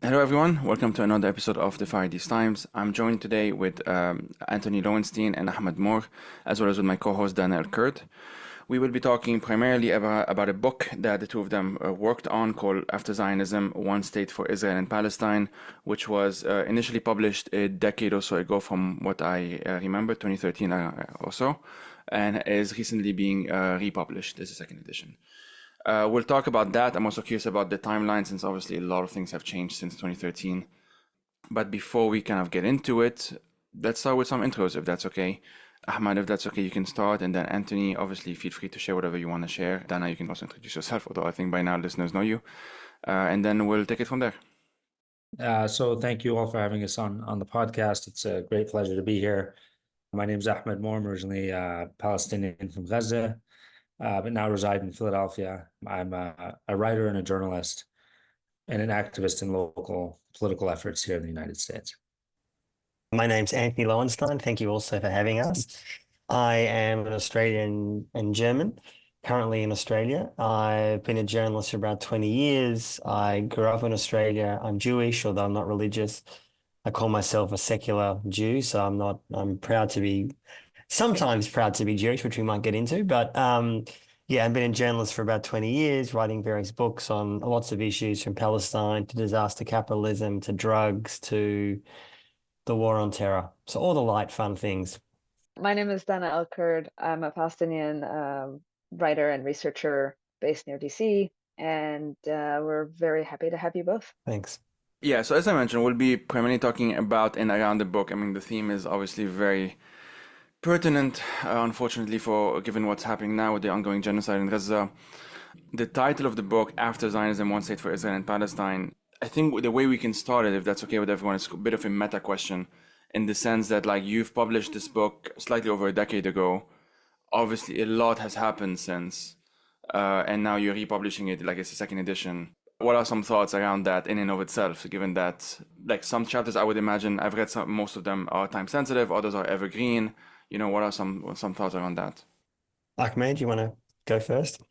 Hello, everyone. Welcome to another episode of the Far East Times. I'm joined today with Antony Loewenstein and Ahmed Moor, as well as with my co-host Daniel Kurt. We will be talking primarily about a book that the two of them worked on called After Zionism, One State for Israel and Palestine, which was initially published a decade or so ago from what I remember, 2013 or so, and is recently being republished as a second edition. We'll talk about that. I'm also curious about the timeline since obviously a lot of things have changed since 2013. But before we kind of get into it, let's start with some intros if that's okay. Ahmad, if that's okay, you can start. And then Anthony, obviously feel free to share whatever you want to share. Dana, you can also introduce yourself, although I think by now listeners know you. And then we'll take it from there. So thank you all for having us on the podcast. It's a great pleasure to be here. My name is Ahmed Moor. I'm originally Palestinian from Gaza, but now reside in Philadelphia. I'm a writer and a journalist and an activist in local political efforts here in the United States. My name's Anthony Loewenstein. Thank you also for having us. I am an Australian and German, currently in Australia. I've been a journalist for about 20 years. I grew up in Australia. I'm Jewish, although I'm not religious. I call myself a secular Jew, so I'm sometimes proud to be Jewish, which we might get into. But yeah, I've been a journalist for about 20 years, writing various books on lots of issues from Palestine to disaster capitalism to drugs to the war on terror. So all the light, fun things. My name is Dana El-Kurd. I'm a Palestinian writer and researcher based near DC, and we're very happy to have you both. Thanks. Yeah, so as I mentioned, we'll be primarily talking about and around the book. I mean, the theme is obviously very pertinent, unfortunately, for given what's happening now with the ongoing genocide in Gaza. The title of the book, After Zionism, One State for Israel and Palestine, I think the way we can start it, if that's okay with everyone, is a bit of a meta question in the sense that, like, you've published this book slightly over a decade ago. Obviously, a lot has happened since, and now you're republishing it like it's a second edition. What are some thoughts around that in and of itself, given that, like, some chapters I would imagine, I've read most of them are time sensitive, others are evergreen. You know, what are some thoughts around that? Ahmed, you want to go first?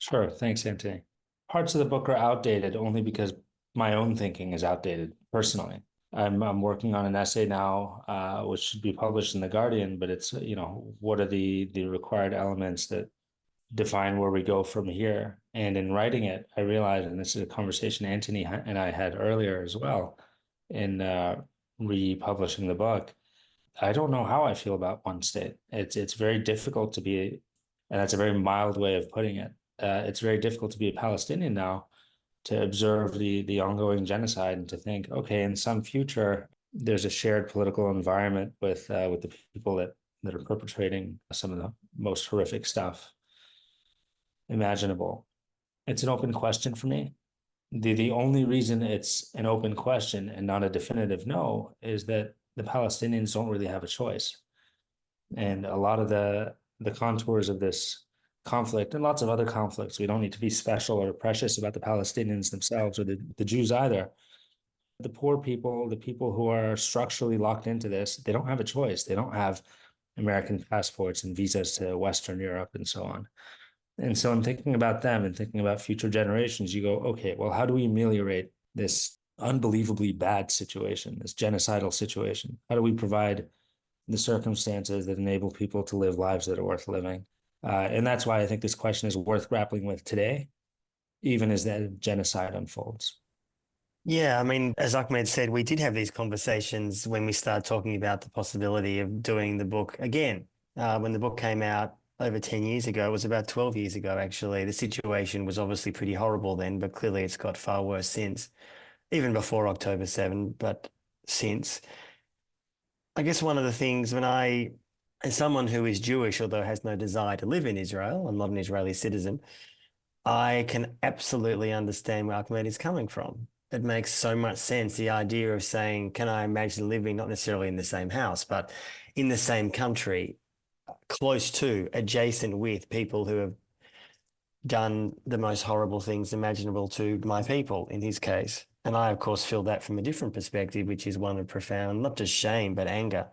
Sure. Thanks, Anthony. Parts of the book are outdated only because my own thinking is outdated personally. I'm working on an essay now, which should be published in The Guardian, but it's, what are the required elements that define where we go from here? And in writing it, I realized, and this is a conversation Anthony and I had earlier as well, in republishing the book, I don't know how I feel about one state. It's very difficult to be, and that's a very mild way of putting it. It's very difficult to be a Palestinian now, to observe the ongoing genocide and to think, okay, in some future, there's a shared political environment with the people that are perpetrating some of the most horrific stuff imaginable. It's an open question for me. The only reason it's an open question and not a definitive no is that the Palestinians don't really have a choice. And a lot of the contours of this conflict and lots of other conflicts, we don't need to be special or precious about the Palestinians themselves or the Jews either. The poor people, the people who are structurally locked into this, they don't have a choice. They don't have American passports and visas to Western Europe and so on. And so I'm thinking about them and thinking about future generations. You go, okay, well, how do we ameliorate this unbelievably bad situation, this genocidal situation? How do we provide the circumstances that enable people to live lives that are worth living? And that's why I think this question is worth grappling with today, even as that genocide unfolds. Yeah, I mean, as Ahmed said, we did have these conversations when we started talking about the possibility of doing the book again. When the book came out over 10 years ago, it was about 12 years ago, actually. The situation was obviously pretty horrible then, but clearly it's got far worse since, even before October 7, but since. I guess one of the things as someone who is Jewish, although has no desire to live in Israel, I'm not an Israeli citizen, I can absolutely understand where Ahmed is coming from. It makes so much sense. The idea of saying, can I imagine living not necessarily in the same house, but in the same country, close to, adjacent with people who have done the most horrible things imaginable to my people, in his case. And I, of course, feel that from a different perspective, which is one of profound, not just shame, but anger.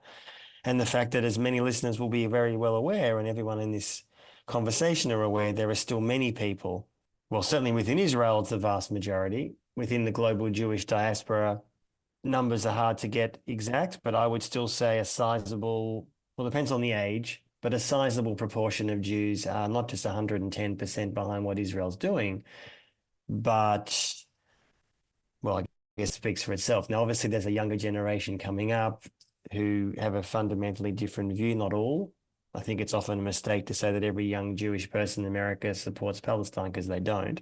And the fact that, as many listeners will be very well aware, and everyone in this conversation are aware, there are still many people, well, certainly within Israel, it's the vast majority, within the global Jewish diaspora. Numbers are hard to get exact, but I would still say a sizable, well, depends on the age, but a sizable proportion of Jews are not just 110% behind what Israel's doing, but, well, I guess it speaks for itself. Now, obviously, there's a younger generation coming up who have a fundamentally different view, not all. I think it's often a mistake to say that every young Jewish person in America supports Palestine, because they don't.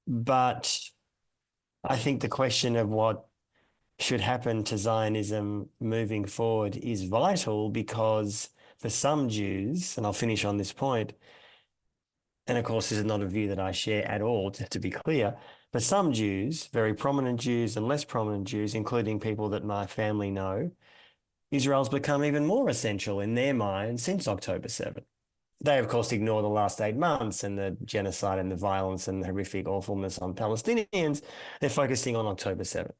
But I think the question of what should happen to Zionism moving forward is vital, because for some Jews, and I'll finish on this point, and of course, this is not a view that I share at all, to be clear, for some Jews, very prominent Jews and less prominent Jews, including people that my family know, Israel's become even more essential in their mind since October 7. They, of course, ignore the last 8 months and the genocide and the violence and the horrific awfulness on Palestinians. They're focusing on October 7.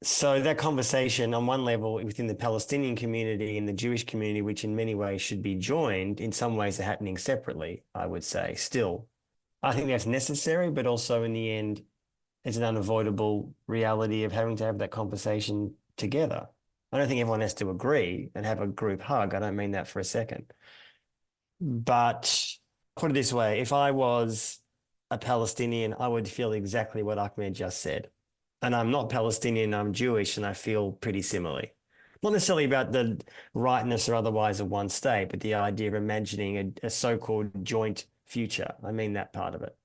So that conversation on one level within the Palestinian community and the Jewish community, which in many ways should be joined, in some ways are happening separately, I would say, still. I think that's necessary, but also in the end, it's an unavoidable reality of having to have that conversation together. I don't think everyone has to agree and have a group hug. I don't mean that for a second. But put it this way, if I was a Palestinian, I would feel exactly what Ahmed just said. And I'm not Palestinian, I'm Jewish, and I feel pretty similarly. Not necessarily about the rightness or otherwise of one state, but the idea of imagining a so-called joint future. I mean that part of it.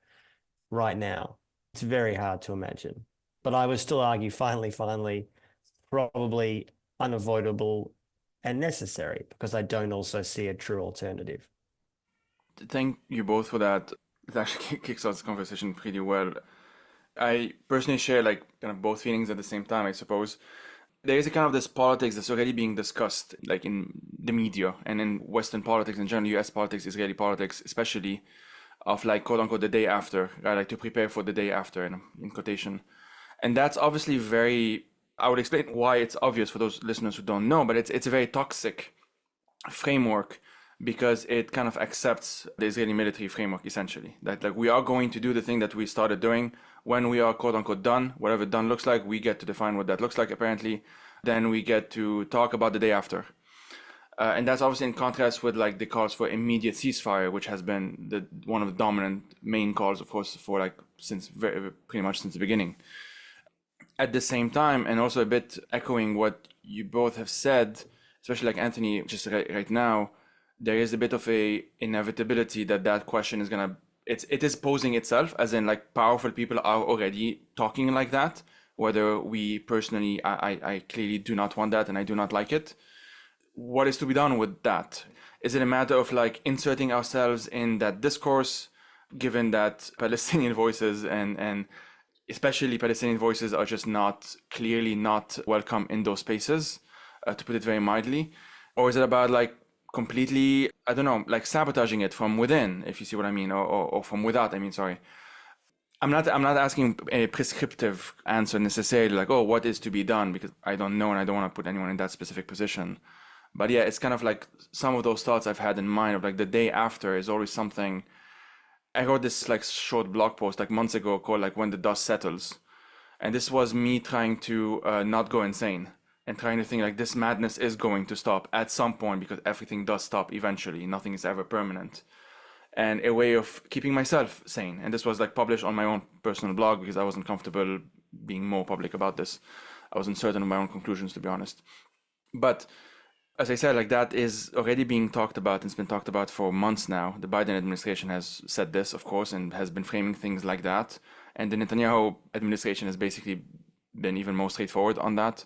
Right now, it's very hard to imagine. But I would still argue, finally, probably unavoidable and necessary, because I don't also see a true alternative. Thank you both for that. It actually kicks off this conversation pretty well. I personally share like kind of both feelings at the same time, I suppose. There is a kind of this politics that's already being discussed, like in the media and in Western politics in general, US politics, Israeli politics, especially, of like quote unquote the day after, right? Like to prepare for the day after, in quotation. And that's obviously very, I would explain why it's obvious for those listeners who don't know, but it's a very toxic framework, because it kind of accepts the Israeli military framework, essentially. That like we are going to do the thing that we started doing. When we are quote unquote done, whatever done looks like, we get to define what that looks like, apparently. Then we get to talk about the day after. And that's obviously in contrast with like the calls for immediate ceasefire, which has been one of the dominant main calls, of course, for like pretty much since the beginning. At the same time, and also a bit echoing what you both have said, especially like Anthony, just right now, there is a bit of a inevitability that question is gonna, it is posing itself, as in like powerful people are already talking like that, whether we personally, I clearly do not want that and I do not like it. What is to be done with that? Is it a matter of like inserting ourselves in that discourse, given that Palestinian voices and especially Palestinian voices are just clearly not welcome in those spaces, to put it very mildly? Or is it about like completely, I don't know, like sabotaging it from within, if you see what I mean, or from without, I mean, sorry. I'm not asking a prescriptive answer necessarily, like, oh, what is to be done, because I don't know and I don't want to put anyone in that specific position. But yeah, it's kind of like some of those thoughts I've had in mind of like the day after is always something. I wrote this like short blog post like months ago called like When the Dust Settles. And this was me trying to not go insane and trying to think like this madness is going to stop at some point, because everything does stop eventually. Nothing is ever permanent. And a way of keeping myself sane. And this was like published on my own personal blog because I wasn't comfortable being more public about this. I wasn't certain of my own conclusions, to be honest. But as I said, like that is already being talked about, and it's been talked about for months now. The Biden administration has said this, of course, and has been framing things like that. And the Netanyahu administration has basically been even more straightforward on that.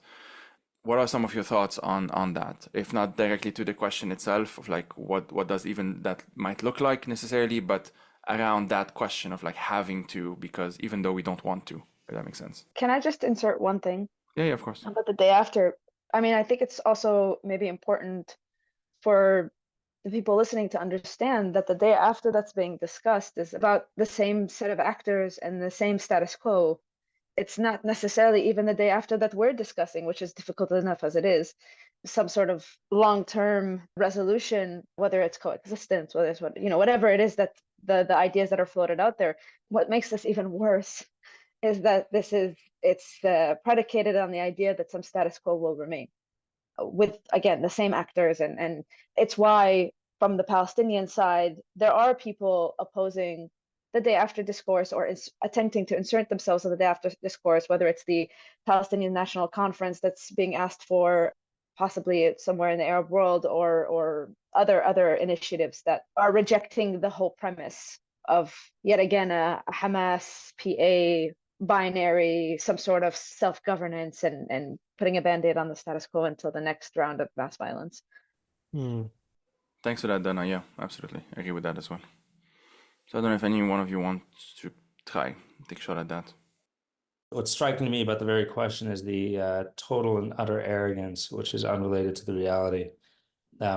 What are some of your thoughts on that? If not directly to the question itself of like what does even that might look like necessarily, but around that question of like having to, because even though we don't want to, if that makes sense. Can I just insert one thing Yeah, of course. about the day after? I mean, I think it's also maybe important for the people listening to understand that the day after that's being discussed is about the same set of actors and the same status quo. It's not necessarily even the day after that we're discussing, which is difficult enough as it is, some sort of long-term resolution, whether it's coexistence, whether it's whatever it is that the ideas that are floated out there. What makes this even worse is that it's predicated on the idea that some status quo will remain with, again, the same actors. And it's why from the Palestinian side, there are people opposing the day after discourse or is attempting to insert themselves in the day after discourse, whether it's the Palestinian National Conference that's being asked for possibly somewhere in the Arab world, or other initiatives that are rejecting the whole premise of, yet again, a Hamas PA binary, some sort of self-governance, and putting a band-aid on the status quo until the next round of mass violence. Thanks for that, Dana. Yeah, absolutely. I agree with that as well. So I don't know if any one of you wants to take a shot at that. What's striking to me about the very question is the total and utter arrogance, which is unrelated to the reality,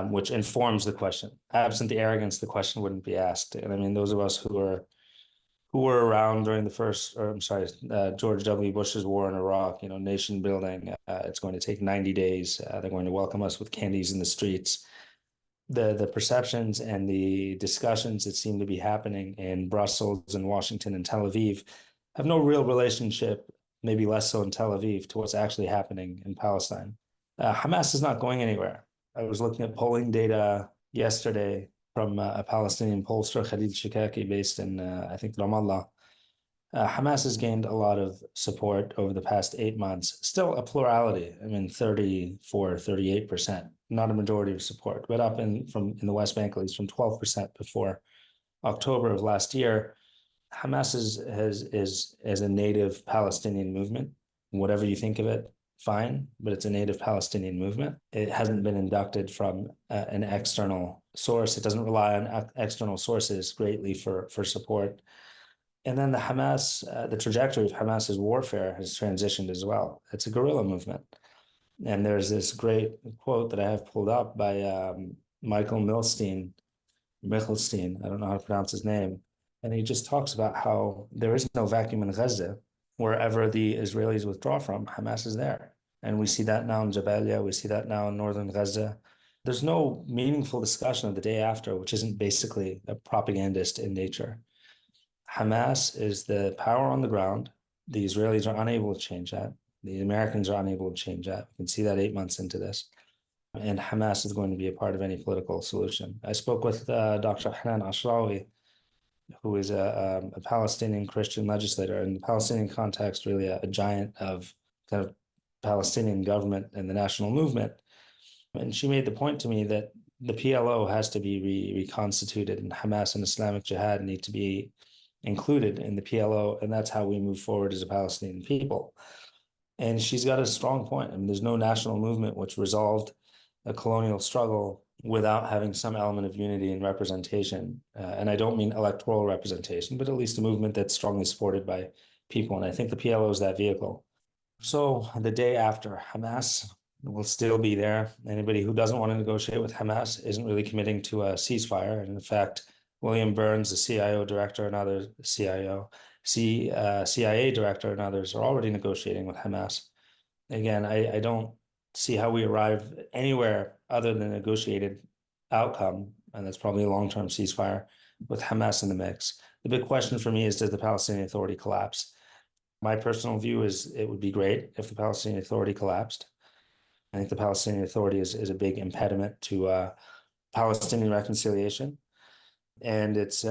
which informs the question. Absent the arrogance, the question wouldn't be asked. And I mean, those of us who were around during George W. Bush's war in Iraq, nation building, it's going to take 90 days. They're going to welcome us with candies in the streets. The perceptions and the discussions that seem to be happening in Brussels and Washington and Tel Aviv have no real relationship, maybe less so in Tel Aviv, to what's actually happening in Palestine. Hamas is not going anywhere. I was looking at polling data yesterday from a Palestinian pollster, Khalid Shikaki, based in, I think, Ramallah. Hamas has gained a lot of support over the past 8 months. Still a plurality, 34, 38%, not a majority of support, but up in the West Bank, at least from 12% before October of last year. Hamas is a native Palestinian movement. Whatever you think of it, fine, but it's a native Palestinian movement. It hasn't been inducted from an external source. It doesn't rely on external sources greatly for support. And then the trajectory of Hamas's warfare has transitioned as well. It's a guerrilla movement. And there's this great quote that I have pulled up by Michael Milstein, I don't know how to pronounce his name. And he just talks about how there is no vacuum in Gaza. Wherever the Israelis withdraw from, Hamas is there. And we see that now in Jabalia, we see that now in northern Gaza. There's no meaningful discussion of the day after, which isn't basically a propagandist in nature. Hamas is the power on the ground. The Israelis are unable to change that. The Americans are unable to change that. We can see that 8 months into this. And Hamas is going to be a part of any political solution. I spoke with Dr. Hanan Ashrawi, who is a Palestinian Christian legislator, in the Palestinian context, really a giant of kind of Palestinian government and the national movement. And she made the point to me that the PLO has to be reconstituted, and Hamas and Islamic Jihad need to be included in the PLO, and that's how we move forward as a Palestinian people. And she's got a strong point. There's no national movement which resolved a colonial struggle without having some element of unity and representation. And I don't mean electoral representation, but at least a movement that's strongly supported by people. And I think the PLO is that vehicle. So the day after, Hamas will still be there. Anybody who doesn't want to negotiate with Hamas isn't really committing to a ceasefire. And in fact, William Burns, the CIA director, and others, CIA director and others are already negotiating with Hamas. Again, I don't see how we arrive anywhere other than a negotiated outcome, and that's probably a long-term ceasefire with Hamas in the mix. The big question for me is, does the Palestinian Authority collapse? My personal view is it would be great if the Palestinian Authority collapsed. I think the Palestinian Authority is a big impediment to Palestinian reconciliation. And it's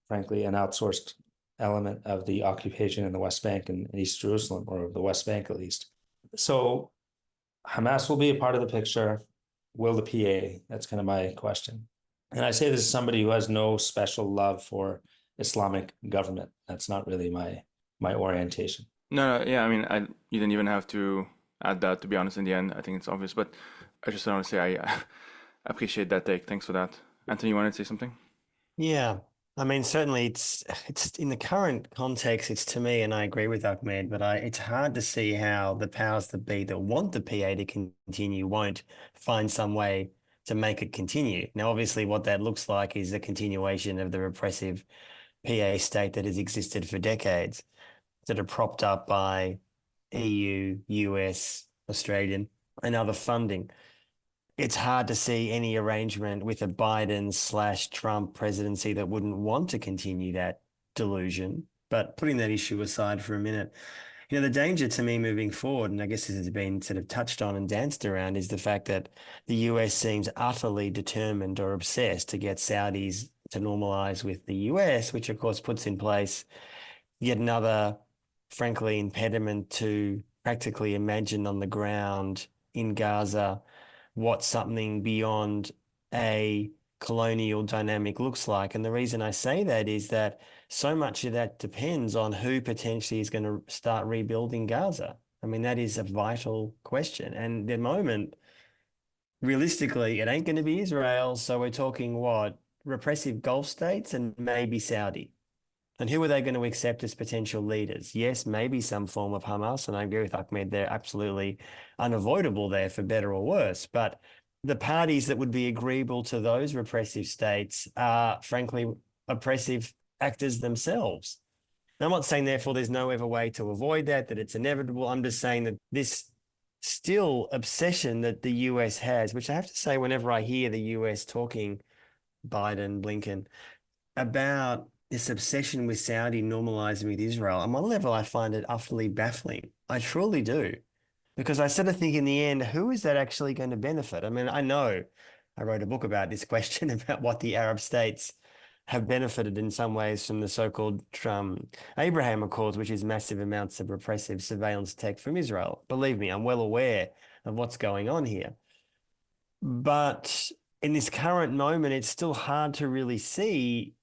frankly an outsourced element of the occupation in the West Bank and East Jerusalem, or the West Bank at least. So Hamas will be a part of the picture. Will the PA? That's kind of my question. And I say this as somebody who has no special love for Islamic government. That's not really my orientation. No, yeah, you didn't even have to add that, to be honest, in the end. I think it's obvious, but I just want to say I appreciate that take. Thanks for that. Anthony, you want to say something? Yeah, certainly it's in the current context, it's, to me, and I agree with Ahmed, but it's hard to see how the powers that be that want the PA to continue won't find some way to make it continue. Now, obviously, what that looks like is a continuation of the repressive PA state that has existed for decades, that are propped up by EU, US, Australian, and other funding. It's hard to see any arrangement with a Biden/Trump presidency that wouldn't want to continue that delusion. But putting that issue aside for a minute, the danger to me moving forward, and I guess this has been sort of touched on and danced around, is the fact that the US seems utterly determined or obsessed to get Saudis to normalize with the US, which of course puts in place yet another, frankly, impediment to practically imagine on the ground in Gaza what something beyond a colonial dynamic looks like. And the reason I say that is that so much of that depends on who potentially is going to start rebuilding Gaza. I mean, that is a vital question. And at the moment, realistically, it ain't going to be Israel. So we're talking what? Repressive Gulf states and maybe Saudi. And who are they going to accept as potential leaders? Yes, maybe some form of Hamas. And I agree with Ahmed, they're absolutely unavoidable there for better or worse. But the parties that would be agreeable to those repressive states are, frankly, oppressive actors themselves. Now, I'm not saying, therefore, there's no other way to avoid that it's inevitable. I'm just saying that this still obsession that the US has, which I have to say, whenever I hear the US talking, Biden, Blinken, about this obsession with Saudi normalizing with Israel, on one level, I find it utterly baffling. I truly do. Because I sort of think in the end, who is that actually going to benefit? I mean, I know I wrote a book about this question about what the Arab states have benefited in some ways from the so-called Abraham Accords, which is massive amounts of repressive surveillance tech from Israel. Believe me, I'm well aware of what's going on here. But in this current moment, it's still hard to really see.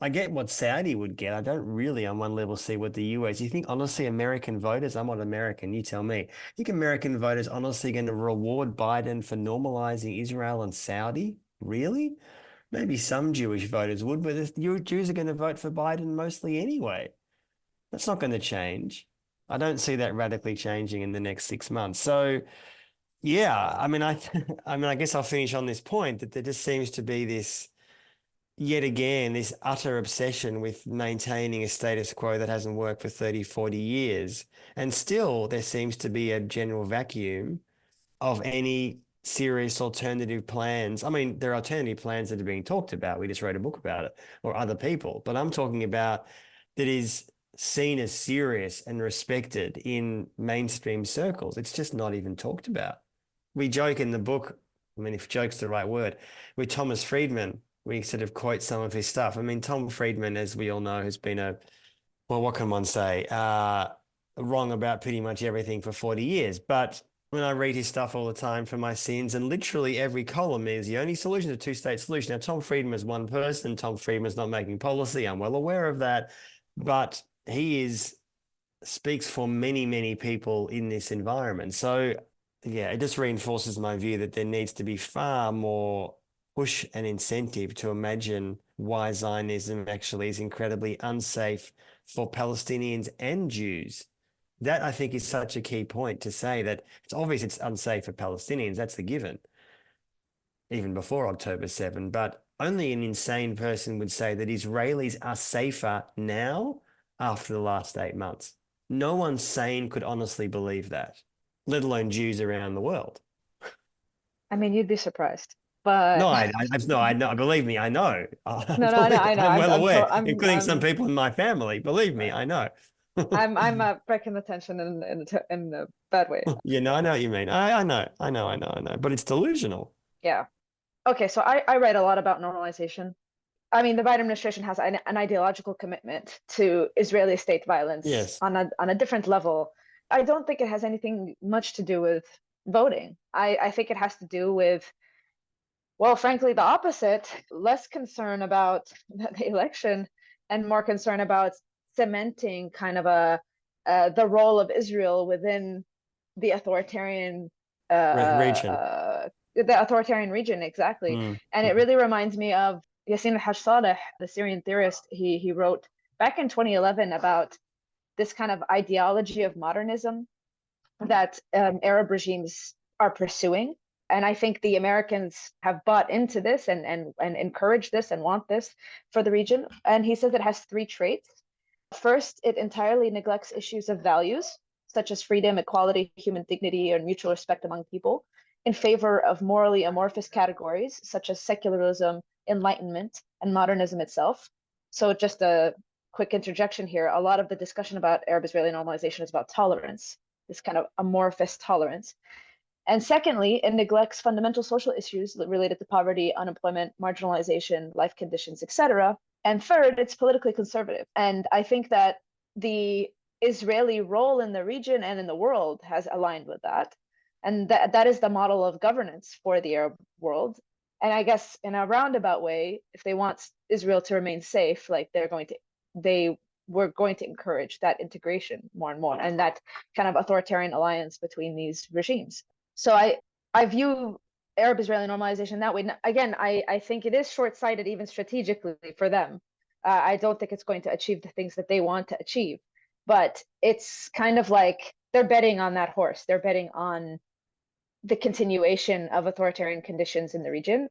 I get what Saudi would get. I don't really, on one level, see what the US. You think, honestly, American voters, I'm not American, you tell me. You think American voters honestly going to reward Biden for normalizing Israel and Saudi? Really? Maybe some Jewish voters would, but the Jews are going to vote for Biden mostly anyway. That's not going to change. I don't see that radically changing in the next 6 months. So, yeah, I mean, I guess I'll finish on this point that there just seems to be this, yet again, this utter obsession with maintaining a status quo that hasn't worked for 30, 40 years. And still, there seems to be a general vacuum of any serious alternative plans. I mean, there are alternative plans that are being talked about. We just wrote a book about it, or other people. But I'm talking about that is seen as serious and respected in mainstream circles. It's just not even talked about. We joke in the book, I mean, if joke's the right word, with Thomas Friedman, we sort of quote some of his stuff. I mean, Tom Friedman, as we all know, has been well, what can one say? Wrong about pretty much everything for 40 years. But when I read his stuff all the time for my sins, and literally every column is the only solution is a two-state solution. Now, Tom Friedman is one person. Tom Friedman's not making policy. I'm well aware of that. But he speaks for many, many people in this environment. So, yeah, it just reinforces my view that there needs to be far more push and incentive to imagine why Zionism actually is incredibly unsafe for Palestinians and Jews. That, I think, is such a key point to say that it's obvious it's unsafe for Palestinians. That's the given, even before October 7. But only an insane person would say that Israelis are safer now after the last 8 months. No one sane could honestly believe that, let alone Jews around the world. I mean, you'd be surprised, but No, I know. Believe me, I know. no, I know. I'm well aware, including some I'm people in my family. Believe me, I know. I'm breaking the tension in a bad way. You know, I know what you mean. I know. But it's delusional. Yeah. Okay, so I write a lot about normalization. I mean, the Biden administration has an ideological commitment to Israeli state violence Yes. on a different level. I don't think it has anything much to do with voting. I think it has to do with, well, frankly, the opposite, less concern about the election and more concern about cementing kind of the role of Israel within the authoritarian Region. the authoritarian region, exactly. And it really reminds me of Yassin al-Haj Saleh, the Syrian theorist. He wrote back in 2011 about this kind of ideology of modernism that Arab regimes are pursuing. And I think the Americans have bought into this and encourage this and want this for the region. And he says it has three traits. First, it entirely neglects issues of values, such as freedom, equality, human dignity, and mutual respect among people, in favor of morally amorphous categories, such as secularism, enlightenment, and modernism itself. So just a quick interjection here, a lot of the discussion about Arab-Israeli normalization is about tolerance, this kind of amorphous tolerance. And secondly, it neglects fundamental social issues related to poverty, unemployment, marginalization, life conditions, etc. And third, it's politically conservative. And I think that the Israeli role in the region and in the world has aligned with that. And that is the model of governance for the Arab world. And I guess in a roundabout way, if they want Israel to remain safe, like they were going to encourage that integration more and more, and that kind of authoritarian alliance between these regimes. So I view Arab-Israeli normalization that way. Again, I think it is short-sighted even strategically for them. I don't think it's going to achieve the things that they want to achieve, but it's kind of like they're betting on that horse. They're betting on the continuation of authoritarian conditions in the region.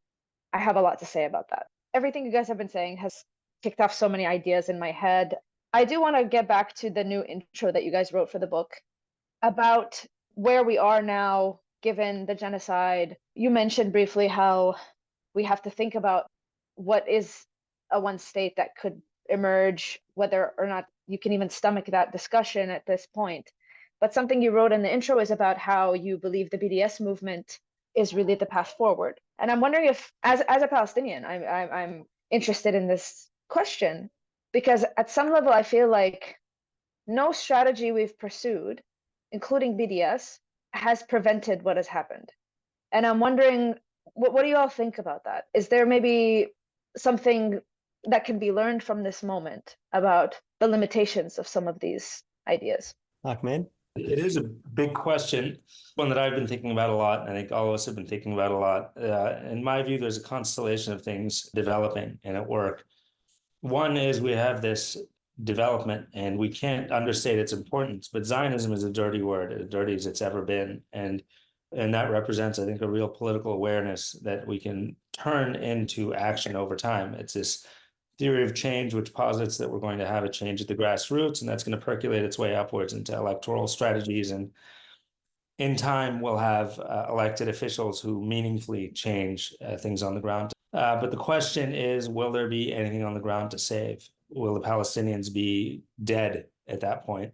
I have a lot to say about that. Everything you guys have been saying has kicked off so many ideas in my head. I do want to get back to the new intro that you guys wrote for the book about where we are now, given the genocide. You mentioned briefly how we have to think about what is a one state that could emerge, whether or not you can even stomach that discussion at this point. But something you wrote in the intro is about how you believe the BDS movement is really the path forward. And I'm wondering if, as a Palestinian, I'm interested in this question, because at some level I feel like no strategy we've pursued, including BDS, has prevented what has happened. And I'm wondering, what do you all think about that? Is there maybe something that can be learned from this moment about the limitations of some of these ideas? Ahmed? It is a big question, one that I've been thinking about a lot. I think all of us have been thinking about a lot. In my view, there's a constellation of things developing and at work. One is we have this development, and we can't understate its importance, but Zionism is a dirty word, as dirty as it's ever been. And that represents, I think, a real political awareness that we can turn into action over time. It's this theory of change, which posits that we're going to have a change at the grassroots, and that's going to percolate its way upwards into electoral strategies. And in time, we'll have elected officials who meaningfully change things on the ground. But the question is, will there be anything on the ground to save? Will the Palestinians be dead at that point?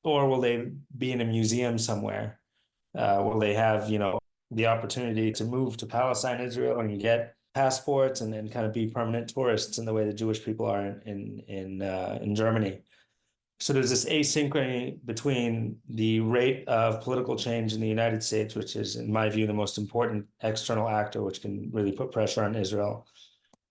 Or will they be in a museum somewhere? Will they have, the opportunity to move to Palestine, Israel, and get passports and then kind of be permanent tourists in the way the Jewish people are in Germany? So there's this asynchrony between the rate of political change in the United States, which is, in my view, the most important external actor, which can really put pressure on Israel,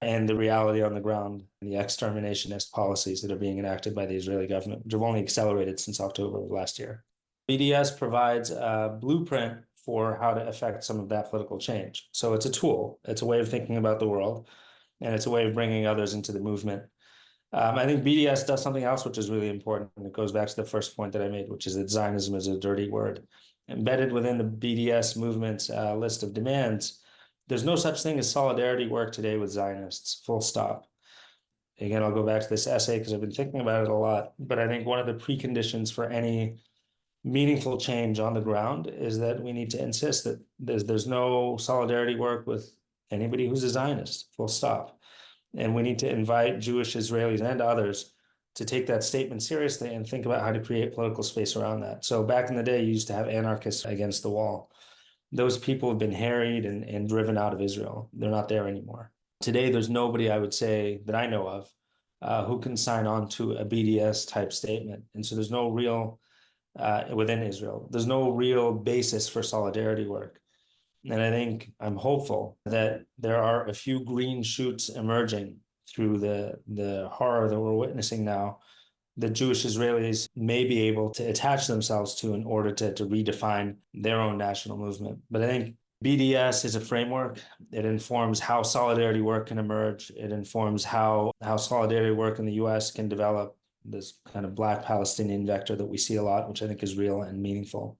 and the reality on the ground, and the exterminationist policies that are being enacted by the Israeli government, which have only accelerated since October of last year. BDS provides a blueprint for how to affect some of that political change. So it's a tool, it's a way of thinking about the world, and it's a way of bringing others into the movement. I think BDS does something else which is really important, and it goes back to the first point that I made, which is that Zionism is a dirty word. Embedded within the BDS movement's list of demands, there's no such thing as solidarity work today with Zionists, full stop. Again, I'll go back to this essay because I've been thinking about it a lot, but I think one of the preconditions for any meaningful change on the ground is that we need to insist that there's no solidarity work with anybody who's a Zionist, full stop. And we need to invite Jewish Israelis and others to take that statement seriously and think about how to create political space around that. So back in the day, you used to have anarchists against the wall. Those people have been harried and driven out of Israel. They're not there anymore. Today, there's nobody, I would say, that I know of who can sign on to a BDS type statement. And so there's no real, within Israel, there's no real basis for solidarity work. And I think I'm hopeful that there are a few green shoots emerging through the horror that we're witnessing now that Jewish Israelis may be able to attach themselves to in order to redefine their own national movement. But I think BDS is a framework. It informs how solidarity work can emerge. It informs how solidarity work in the US can develop, this kind of Black Palestinian vector that we see a lot, which I think is real and meaningful.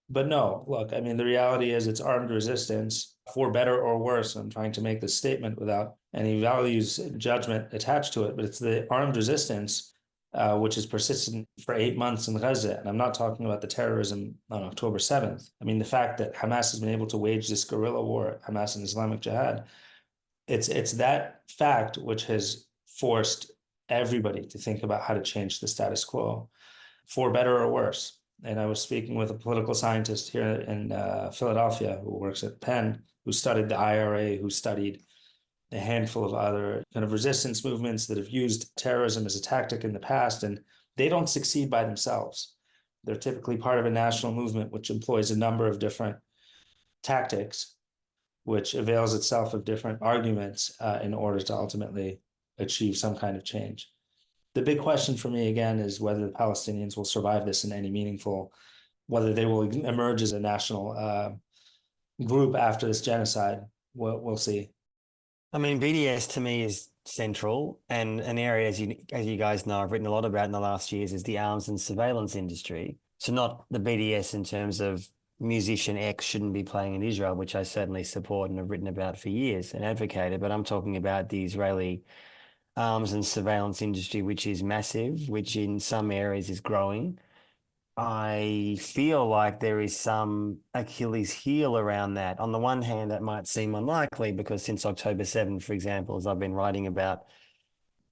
But no, look, I mean, the reality is it's armed resistance, for better or worse. I'm trying to make this statement without any values judgment attached to it, but it's the armed resistance which has persisted for 8 months in Gaza. And I'm not talking about the terrorism on October 7th. I mean, the fact that Hamas has been able to wage this guerrilla war, Hamas and Islamic Jihad, it's that fact which has forced everybody to think about how to change the status quo for better or worse. And I was speaking with a political scientist here in Philadelphia who works at Penn, who studied the IRA, who studied a handful of other kind of resistance movements that have used terrorism as a tactic in the past, and they don't succeed by themselves. They're typically part of a national movement which employs a number of different tactics, which avails itself of different arguments in order to ultimately achieve some kind of change. The big question for me, again, is whether the Palestinians will survive this in any meaningful, whether they will emerge as a national group after this genocide. We'll see. I mean, BDS to me is central, and an area, as you guys know, I've written a lot about in the last years, is the arms and surveillance industry. So not the BDS in terms of musician X shouldn't be playing in Israel, which I certainly support and have written about for years and advocated, but I'm talking about the Israeli arms and surveillance industry, which is massive, which in some areas is growing. I feel like there is some Achilles heel around that. On the one hand, that might seem unlikely because since October 7, for example, as I've been writing about,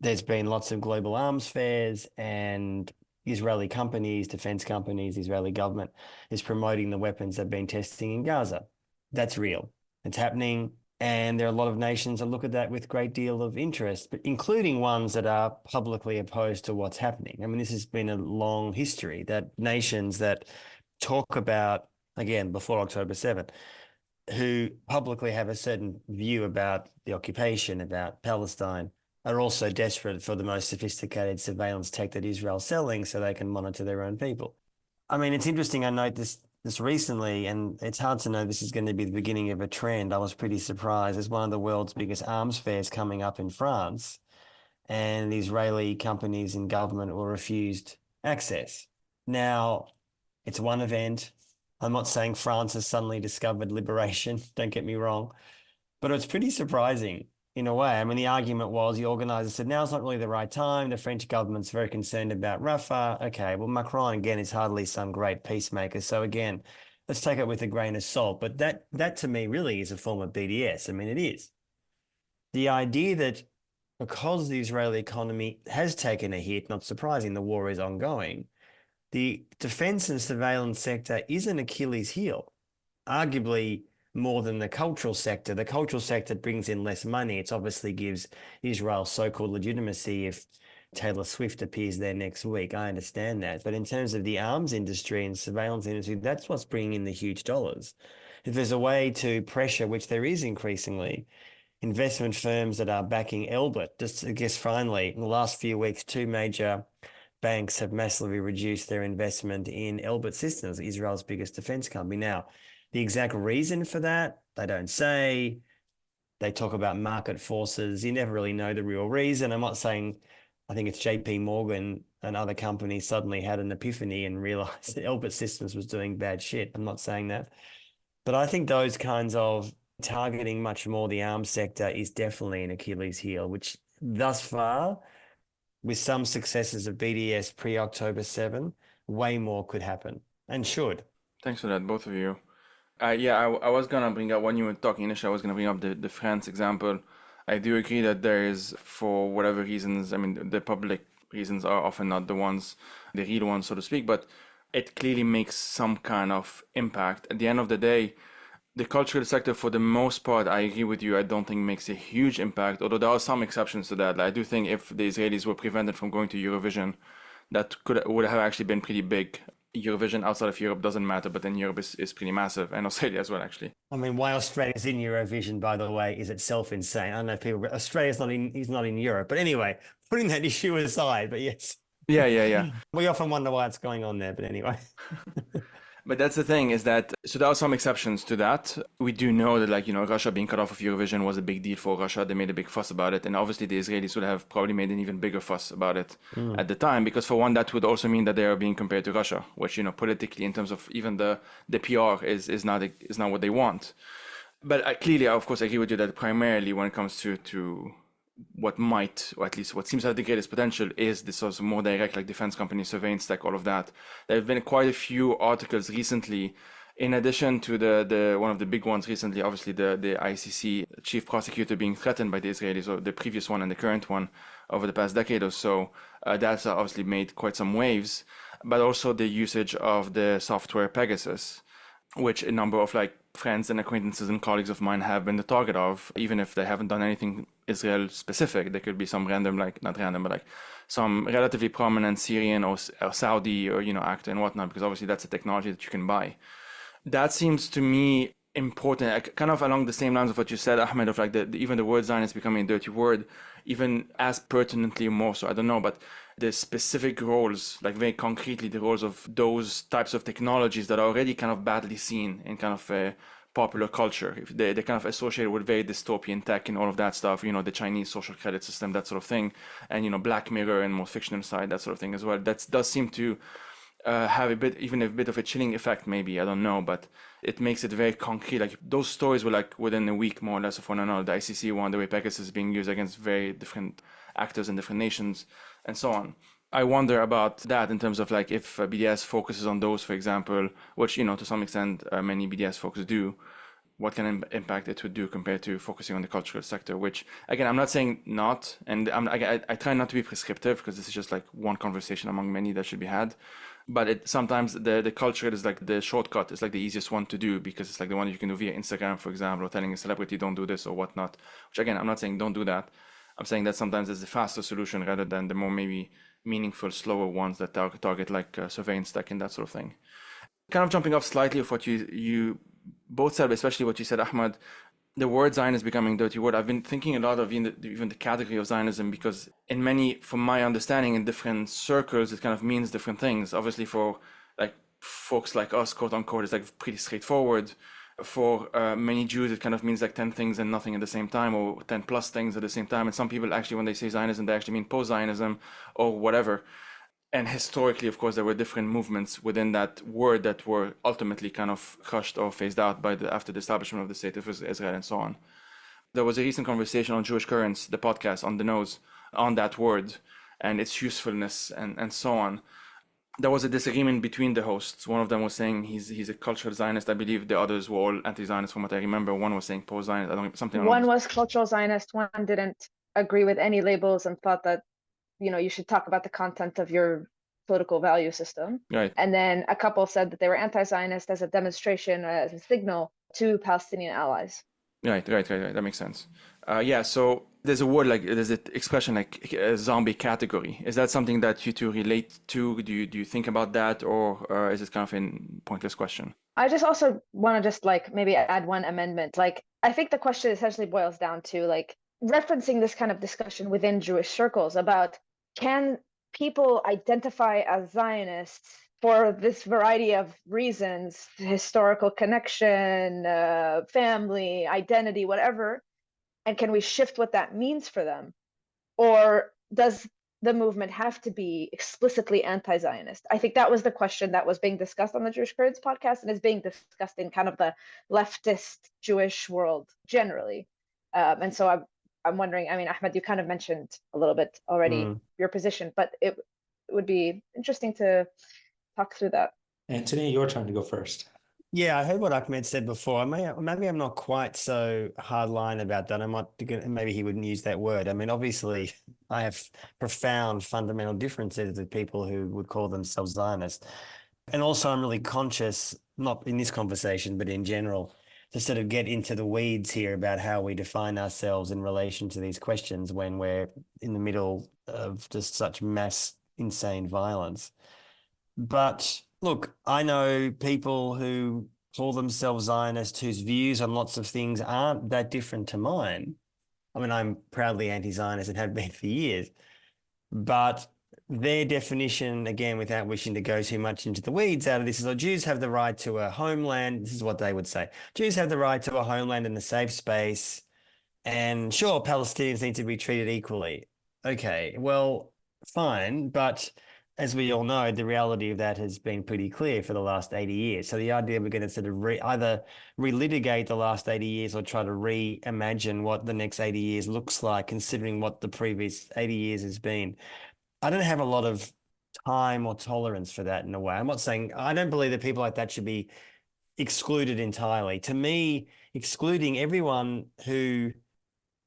there's been lots of global arms fairs and Israeli companies, defense companies, the Israeli government is promoting the weapons they've been testing in Gaza. That's real. It's happening. And there are a lot of nations that look at that with a great deal of interest, but including ones that are publicly opposed to what's happening. I mean, this has been a long history that nations that talk about, again, before October 7th, who publicly have a certain view about the occupation, about Palestine, are also desperate for the most sophisticated surveillance tech that Israel's selling so they can monitor their own people. I mean, it's interesting. I note this recently, and it's hard to know this is going to be the beginning of a trend. I was pretty surprised. There's one of the world's biggest arms fairs coming up in France, and the Israeli companies and government were refused access. Now, it's one event. I'm not saying France has suddenly discovered liberation, don't get me wrong, but it's pretty surprising in a way. I mean, the argument was the organizer said, now's not really the right time. The French government's very concerned about Rafah. Okay, well, Macron, again, is hardly some great peacemaker. So again, let's take it with a grain of salt. But that to me really is a form of BDS. I mean, it is. The idea that because the Israeli economy has taken a hit, not surprising, the war is ongoing, the defense and surveillance sector is an Achilles heel, arguably more than the cultural sector. The cultural sector brings in less money. It obviously gives Israel so-called legitimacy if Taylor Swift appears there next week. I understand that. But in terms of the arms industry and surveillance industry, that's what's bringing in the huge dollars. If there's a way to pressure, which there is increasingly, investment firms that are backing Elbit, just I guess finally, in the last few weeks, two major banks have massively reduced their investment in Elbit Systems, Israel's biggest defense company. Now, the exact reason for that, they don't say. They talk about market forces. You never really know the real reason. I'm not saying, I think it's JP Morgan and other companies suddenly had an epiphany and realized that Elbit Systems was doing bad shit. I'm not saying that. But I think those kinds of targeting much more the arms sector is definitely an Achilles heel, which thus far, with some successes of BDS pre-October 7, way more could happen and should. Thanks for that, both of you. I was gonna bring up, when you were talking initially, I was gonna bring up the France example. I do agree that there is, for whatever reasons, I mean, the public reasons are often not the real ones, so to speak, but it clearly makes some kind of impact. At the end of the day, the cultural sector, for the most part, I agree with you, I don't think makes a huge impact, although there are some exceptions to that. Like, I do think if the Israelis were prevented from going to Eurovision, that would have actually been pretty big. Eurovision outside of Europe doesn't matter, but in Europe is pretty massive, and Australia as well, actually. I mean, why Australia's in Eurovision, by the way, is itself insane. I don't know if people, Australia's not in Europe, but anyway, putting that issue aside, but yes. Yeah. We often wonder why it's going on there, but anyway. But that's the thing, is that, so there are some exceptions to that. We do know that, Russia being cut off of Eurovision was a big deal for Russia. They made a big fuss about it. And obviously the Israelis would have probably made an even bigger fuss about it at the time, because for one, that would also mean that they are being compared to Russia, which, politically, in terms of even the PR is not what they want. But clearly, of course, I agree with you that primarily when it comes to what might, or at least what seems to have the greatest potential, is this sort of more direct, like defense company, surveillance tech, all of that. There have been quite a few articles recently In addition to the one of the big ones recently, obviously the ICC chief prosecutor being threatened by the Israelis, or the previous one and the current one over the past decade or so, that's obviously made quite some waves. But also the usage of the software Pegasus, which a number of like friends and acquaintances and colleagues of mine have been the target of, even if they haven't done anything Israel specific. There could be some random, like not random, but like some relatively prominent Syrian or Saudi or actor and whatnot, because obviously that's a technology that you can buy. That seems to me important, kind of along the same lines of what you said, Ahmed, of like even the word Zionist becoming a dirty word, even as pertinently more so. I don't know, but the specific roles, like very concretely, the roles of those types of technologies that are already kind of badly seen in kind of popular culture. If they're kind of associated with very dystopian tech and all of that stuff, the Chinese social credit system, that sort of thing, and Black Mirror and more fictional side, that sort of thing as well. That does seem to have a bit of a chilling effect, maybe, I don't know, but it makes it very concrete. Like those stories were like within a week more or less of one another. The ICC one, the way Pegasus is being used against very different actors in different nations and so on. I wonder about that in terms of like if BDS focuses on those, for example, which to some extent many BDS folks do, what kind of impact it would do compared to focusing on the cultural sector, which again, I'm not saying not, and I try not to be prescriptive because this is just like one conversation among many that should be had. But sometimes the culture is like the shortcut. It's like the easiest one to do because it's like the one you can do via Instagram, for example, or telling a celebrity don't do this or whatnot. Which again, I'm not saying don't do that. I'm saying that sometimes it's the faster solution rather than the more maybe meaningful, slower ones that target like surveillance tech and that sort of thing. Kind of jumping off slightly of what you both said, especially what you said, Ahmad, the word Zion is becoming a dirty word. I've been thinking a lot of even the category of Zionism because in many, from my understanding, in different circles, it kind of means different things. Obviously, for like folks like us, quote unquote, it's like pretty straightforward. For many Jews, it kind of means like 10 things and nothing at the same time, or 10 plus things at the same time. And some people actually, when they say Zionism, they actually mean post-Zionism or whatever. And historically, of course, there were different movements within that word that were ultimately kind of crushed or phased out after the establishment of the state of Israel and so on. There was a recent conversation on Jewish Currents, the podcast, on the nose, on that word and its usefulness and so on. There was a disagreement between the hosts. One of them was saying he's a cultural Zionist. I believe the others were all anti-Zionist from what I remember. One was saying post-Zionist. I don't something. One was cultural Zionist. One didn't agree with any labels and thought that you should talk about the content of your political value system. Right. And then a couple said that they were anti-Zionist as a demonstration, as a signal to Palestinian allies. Right. That makes sense. Yeah. So there's a word there's an expression like a zombie category. Is that something that you two relate to? Do you think about that, or is it kind of a pointless question? I just also want to just like maybe add one amendment. Like I think the question essentially boils down to like referencing this kind of discussion within Jewish circles about can people identify as Zionists for this variety of reasons, historical connection, family, identity, whatever, and can we shift what that means for them? Or does the movement have to be explicitly anti-Zionist? I think that was the question that was being discussed on the Jewish Currents podcast and is being discussed in kind of the leftist Jewish world generally. And so I'm wondering, I mean, Ahmed, you kind of mentioned a little bit already your position, but it would be interesting to talk through that. Antony, your turn to go first. Yeah, I heard what Ahmed said before. Maybe I'm not quite so hardline about that. Maybe he wouldn't use that word. I mean, obviously, I have profound fundamental differences with people who would call themselves Zionists. And also, I'm really conscious, not in this conversation, but in general, to sort of get into the weeds here about how we define ourselves in relation to these questions when we're in the middle of just such mass, insane violence. But look, I know people who call themselves Zionists whose views on lots of things aren't that different to mine. I mean, I'm proudly anti-Zionist and have been for years. But their definition, again, without wishing to go too much into the weeds out of this, is Jews have the right to a homeland. This is what they would say. Jews have the right to a homeland and a safe space. And sure, Palestinians need to be treated equally. Okay, well, fine. But as we all know, the reality of that has been pretty clear for the last 80 years. So the idea we're going to sort of either relitigate the last 80 years or try to reimagine what the next 80 years looks like, considering what the previous 80 years has been. I don't have a lot of time or tolerance for that in a way. I'm not saying, I don't believe that people like that should be excluded entirely. To me, excluding everyone who,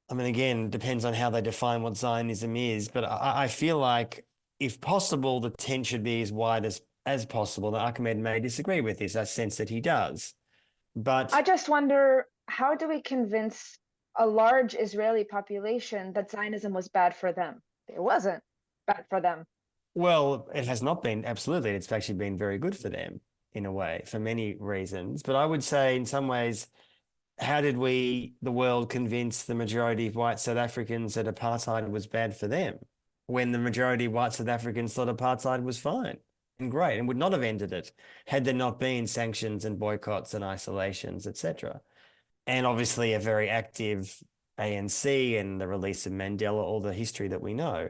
I mean, again, depends on how they define what Zionism is, but I feel like if possible, the tent should be as wide as possible. Now, Ahmed may disagree with this. I sense that he does. But I just wonder, how do we convince a large Israeli population that Zionism was bad for them? It wasn't bad for them. well, it has not been, absolutely. It's actually been very good for them in a way, for many reasons. But I would say in some ways, how did we, the world, convince the majority of white South Africans that apartheid was bad for them when the majority of white South Africans thought apartheid was fine and great and would not have ended it had there not been sanctions and boycotts and isolations, etc. And obviously a very active ANC and the release of Mandela, all the history that we know.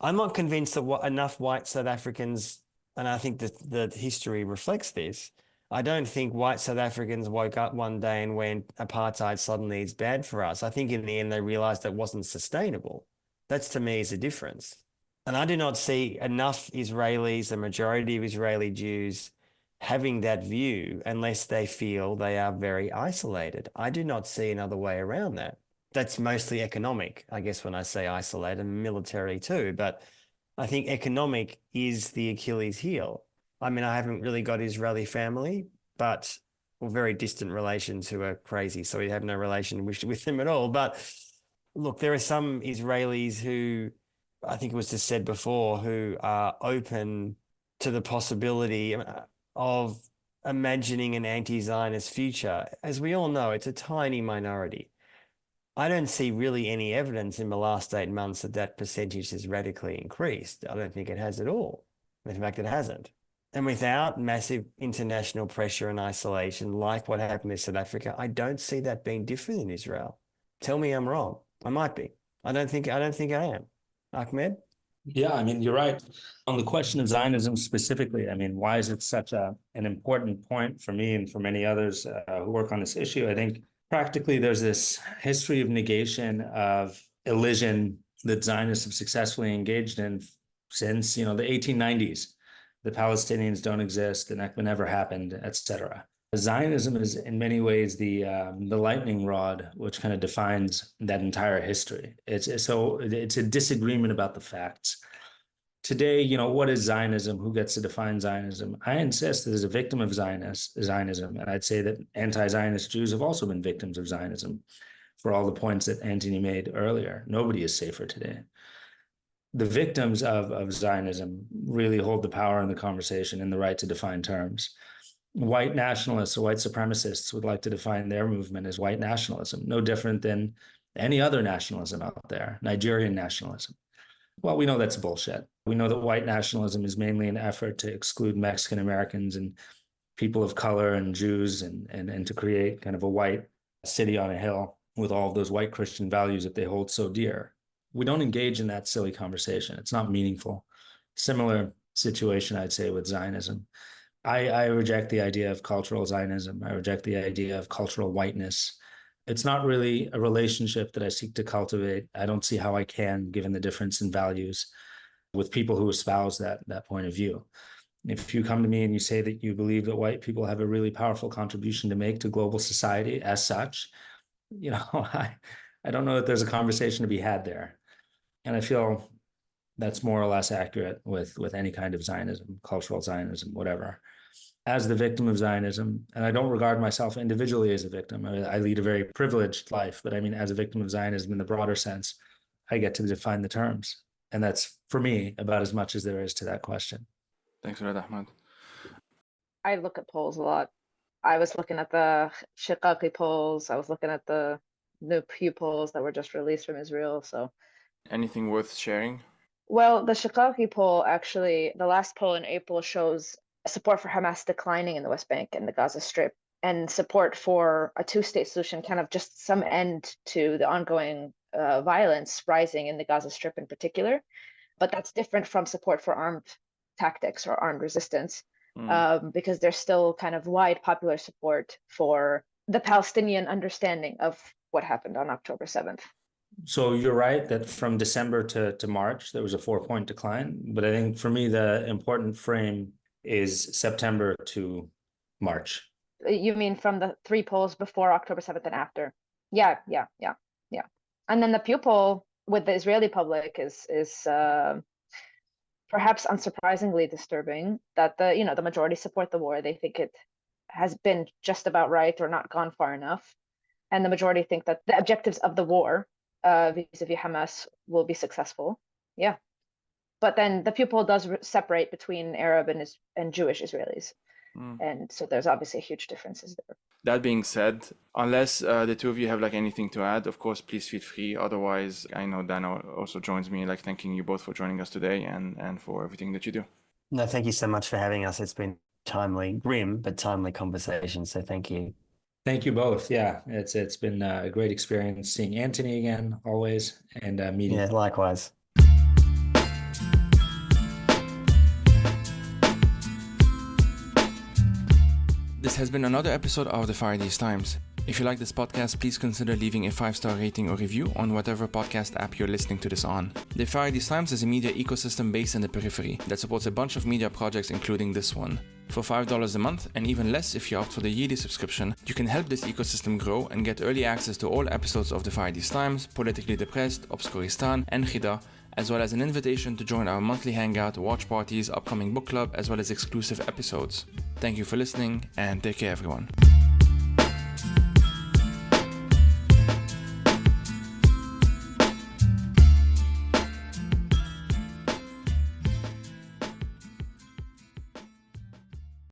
I'm not convinced that enough white South Africans, and I think that the history reflects this, I don't think white South Africans woke up one day and went, apartheid suddenly is bad for us. I think in the end they realized that wasn't sustainable. That's to me is a difference. And I do not see enough Israelis, a majority of Israeli Jews, having that view unless they feel they are very isolated. I do not see another way around that. That's mostly economic, I guess, when I say isolated, and military too. But I think economic is the Achilles heel. I mean, I haven't really got Israeli family, but very distant relations who are crazy. So we have no relation with them at all. But look, there are some Israelis who, I think it was just said before, who are open to the possibility of imagining an anti-Zionist future. As we all know, it's a tiny minority. I don't see really any evidence in the last 8 months that that percentage has radically increased. I don't think it has at all. In fact, it hasn't. And without massive international pressure and isolation, like what happened in South Africa, I don't see that being different in Israel. Tell me I'm wrong. I might be. I don't think I am. Ahmed? Yeah, I mean, you're right. On the question of Zionism specifically, I mean, why is it such an important point for me and for many others who work on this issue? I think practically there's this history of negation of elision that Zionists have successfully engaged in since, the 1890s. The Palestinians don't exist, the Nakba never happened, etc. Zionism is in many ways the lightning rod, which kind of defines that entire history. It's a disagreement about the facts. Today, what is Zionism? Who gets to define Zionism? I insist that as a victim of Zionism, and I'd say that anti-Zionist Jews have also been victims of Zionism for all the points that Antony made earlier. Nobody is safer today. The victims of Zionism really hold the power in the conversation and the right to define terms. White nationalists or white supremacists would like to define their movement as white nationalism, no different than any other nationalism out there, Nigerian nationalism. Well, we know that's bullshit. We know that white nationalism is mainly an effort to exclude Mexican Americans and people of color and Jews and to create kind of a white city on a hill with all of those white Christian values that they hold so dear. We don't engage in that silly conversation. It's not meaningful. Similar situation, I'd say, with Zionism. I reject the idea of cultural Zionism. I reject the idea of cultural whiteness. It's not really a relationship that I seek to cultivate. I don't see how I can, given the difference in values, with people who espouse that point of view. If you come to me and you say that you believe that white people have a really powerful contribution to make to global society as such, I don't know that there's a conversation to be had there. And I feel that's more or less accurate with any kind of Zionism, cultural Zionism, whatever. As the victim of Zionism, and I don't regard myself individually as a victim. I lead a very privileged life, but I mean, as a victim of Zionism in the broader sense, I get to define the terms. And that's, for me, about as much as there is to that question. Thanks for that, Ahmed. I look at polls a lot. I was looking at the Shikaki polls. I was looking at the new Pew polls that were just released from Israel. So, anything worth sharing? Well, the Shikaki poll, actually, the last poll in April shows support for Hamas declining in the West Bank and the Gaza Strip, and support for a two-state solution, kind of just some end to the ongoing violence rising in the Gaza Strip in particular. But that's different from support for armed tactics or armed resistance, because there's still kind of wide popular support for the Palestinian understanding of what happened on October 7th. So you're right that from December to March, there was a 4-point decline. But I think for me, the important frame is September to March. You mean from the 3 polls before October 7th and after? Yeah. And then the Pew poll with the Israeli public is perhaps unsurprisingly disturbing, that the majority support the war. They think it has been just about right or not gone far enough. And the majority think that the objectives of the war vis-a-vis Hamas will be successful. Yeah. But then the Pew poll does separate between Arab and Jewish Israelis. And so there's obviously huge differences there. That being said, unless the two of you have like anything to add, of course, please feel free. Otherwise, I know Dana also joins me, like thanking you both for joining us today and for everything that you do. No, thank you so much for having us. It's been timely, grim, but timely conversation. So thank you. Thank you both. Yeah, it's been a great experience seeing Antony again, always, and meeting. Yeah, likewise. This has been another episode of the Far East Times. If you like this podcast, please consider leaving a 5-star rating or review on whatever podcast app you're listening to this on. The Far East Times is a media ecosystem based in the periphery that supports a bunch of media projects, including this one. For $5 a month, and even less if you opt for the yearly subscription, you can help this ecosystem grow and get early access to all episodes of the Far East Times, Politically Depressed, Obscuristan, and Khida, as well as an invitation to join our monthly hangout, watch parties, upcoming book club, as well as exclusive episodes. Thank you for listening, and take care, everyone.